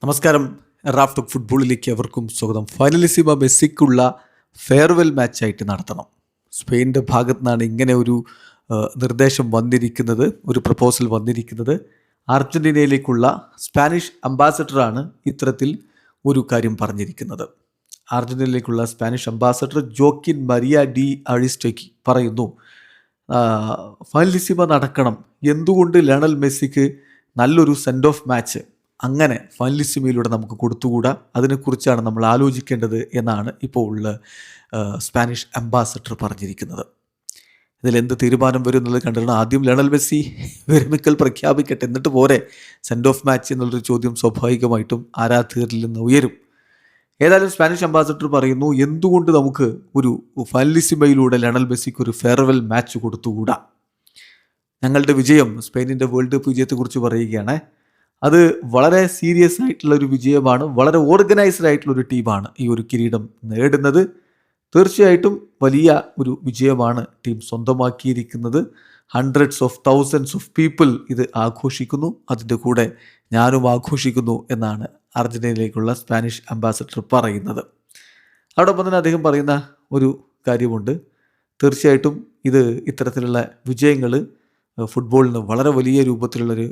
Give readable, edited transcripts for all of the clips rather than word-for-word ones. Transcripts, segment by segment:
നമസ്കാരം. Raf talk ഫുട്ബോളിലേക്ക് അവർക്കും സ്വാഗതം. ഫൈനലിസിമ മെസ്സിക്കുള്ള ഫെയർവെൽ മാച്ചായിട്ട് നടത്തണം. സ്പെയിൻ്റെ ഭാഗത്തു നിന്നാണ് ഇങ്ങനെ ഒരു നിർദ്ദേശം വന്നിരിക്കുന്നത്, ഒരു പ്രപ്പോസൽ വന്നിരിക്കുന്നത്. അർജൻറ്റീനയിലേക്കുള്ള സ്പാനിഷ് അംബാസഡറാണ് ഇത്തരത്തിൽ ഒരു കാര്യം പറഞ്ഞിരിക്കുന്നത്. അർജൻറ്റീനയിലേക്കുള്ള Spanish ambassador Joaquin Maria de അഴിസ്റ്റോയ്ക്ക് പറയുന്നു, ഫൈനലിസിമ നടക്കണം. എന്തുകൊണ്ട് ലയണൽ മെസ്സിക്ക് നല്ലൊരു സെൻഡ് ഓഫ് മാച്ച് അങ്ങനെ ഫൈനലിസിമയിലൂടെ നമുക്ക് കൊടുത്തുകൂടാ? അതിനെക്കുറിച്ചാണ് നമ്മൾ ആലോചിക്കേണ്ടത് എന്നാണ് ഇപ്പോൾ ഉള്ള സ്പാനിഷ് അംബാസഡർ പറഞ്ഞിരിക്കുന്നത്. ഇതിലെന്ത് തീരുമാനം വരും എന്നുള്ളത് കണ്ടിട്ടുണ്ട്. ആദ്യം ലയണൽ മെസ്സി വിരമിക്കൽ പ്രഖ്യാപിക്കട്ടെ, എന്നിട്ട് പോരെ സെൻഡ് ഓഫ് മാച്ച് എന്നുള്ളൊരു ചോദ്യം സ്വാഭാവികമായിട്ടും ആരാധകരിൽ നിന്ന് ഉയരും. ഏതായാലും സ്പാനിഷ് അംബാസഡർ പറയുന്നു, എന്തുകൊണ്ട് നമുക്ക് ഒരു ഫൈനലിസിമയിലൂടെ ലയണൽ മെസ്സിക്ക് ഒരു ഫെയർവെൽ മാച്ച് കൊടുത്തുകൂടാ? ഞങ്ങളുടെ വിജയം, സ്പെയിനിൻ്റെ വേൾഡ് കപ്പ് വിജയത്തെക്കുറിച്ച് പറയുകയാണ്, അത് വളരെ സീരിയസ് ആയിട്ടുള്ള ഒരു വിജയമാണ്. വളരെ ഓർഗനൈസ്ഡ് ആയിട്ടുള്ളൊരു ടീമാണ് ഈ ഒരു കിരീടം നേടുന്നത്. തീർച്ചയായിട്ടും വലിയ ഒരു വിജയമാണ് ടീം സ്വന്തമാക്കിയിരിക്കുന്നത്. Hundreds of thousands of people ഇത് ആഘോഷിക്കുന്നു, അതിൻ്റെ കൂടെ ഞാനും ആഘോഷിക്കുന്നു എന്നാണ് അർജൻറ്റീനയിലേക്കുള്ള സ്പാനിഷ് അംബാസഡർ പറയുന്നത്. അതോടൊപ്പം തന്നെ അദ്ദേഹം പറയുന്ന ഒരു കാര്യമുണ്ട്, തീർച്ചയായിട്ടും ഇത് ഇത്തരത്തിലുള്ള വിജയങ്ങൾ ഫുട്ബോളിന് വളരെ വലിയ രൂപത്തിലുള്ളൊരു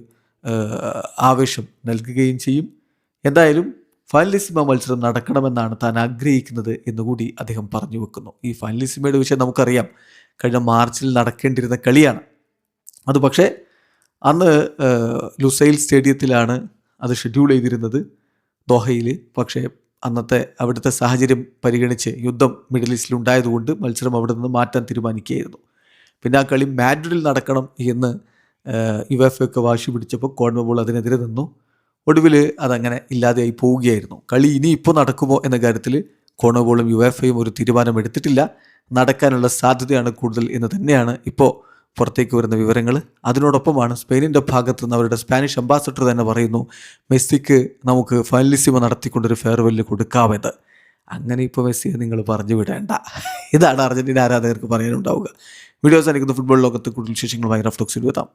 ആവേശം നൽകുകയും ചെയ്യും. എന്തായാലും ഫൈനലിസിമ മത്സരം നടക്കണമെന്നാണ് താൻ ആഗ്രഹിക്കുന്നത് എന്നുകൂടി അദ്ദേഹം പറഞ്ഞു വെക്കുന്നു. ഈ ഫൈനലിസിമയുടെ വിഷയം നമുക്കറിയാം, കഴിഞ്ഞ മാർച്ചിൽ നടക്കേണ്ടിരുന്ന കളിയാണ് അത്. പക്ഷേ അന്ന് ലുസൈൽ സ്റ്റേഡിയത്തിലാണ് അത് ഷെഡ്യൂൾ ചെയ്തിരുന്നത്, ദോഹയിൽ. പക്ഷേ അന്നത്തെ അവിടുത്തെ സാഹചര്യം പരിഗണിച്ച് യുദ്ധം മിഡിൽ ഈസ്റ്റിലുണ്ടായതുകൊണ്ട് മത്സരം അവിടെ നിന്ന് മാറ്റാൻ തീരുമാനിക്കുകയായിരുന്നു. പിന്നെ ആ കളി മാഡ്രിഡിൽ നടക്കണം എന്ന് യുവേഫയൊക്കെ വാശി പിടിച്ചപ്പോൾ കോൺമെബോൾ അതിനെതിരെ നിന്നു. ഒടുവിൽ അതങ്ങനെ ഇല്ലാതെയായി പോവുകയായിരുന്നു. കളി ഇനി ഇപ്പോൾ നടക്കുമോ എന്ന കാര്യത്തിൽ കോൺമെബോളും യുവേഫയും ഒരു തീരുമാനം എടുത്തിട്ടില്ല. നടക്കാനുള്ള സാധ്യതയാണ് കൂടുതൽ എന്ന് തന്നെയാണ് ഇപ്പോൾ പുറത്തേക്ക് വരുന്ന വിവരങ്ങൾ. അതിനോടൊപ്പമാണ് സ്പെയിനിൻ്റെ ഭാഗത്തു നിന്ന് അവരുടെ സ്പാനിഷ് അംബാസഡർ തന്നെ പറയുന്നു, മെസ്സിക്ക് നമുക്ക് ഫൈനലിസിമ നടത്തിക്കൊണ്ടൊരു ഫെയർവെല്ല് കൊടുക്കാമെന്ന്. അങ്ങനെ ഇപ്പോൾ മെസ്സിയെ നിങ്ങൾ പറഞ്ഞു വിടേണ്ട. ഇതാണ് അർജൻറ്റീന ആരാധകർക്ക് പറയാനുണ്ടാവുക. വീഡിയോസ് അനുഭവിക്കുന്ന ഫുട്ബോൾ ലോകത്ത് കൂടുതൽ വിശേഷങ്ങളുമായി റാഫ് ടോക്സിൽ എത്താം.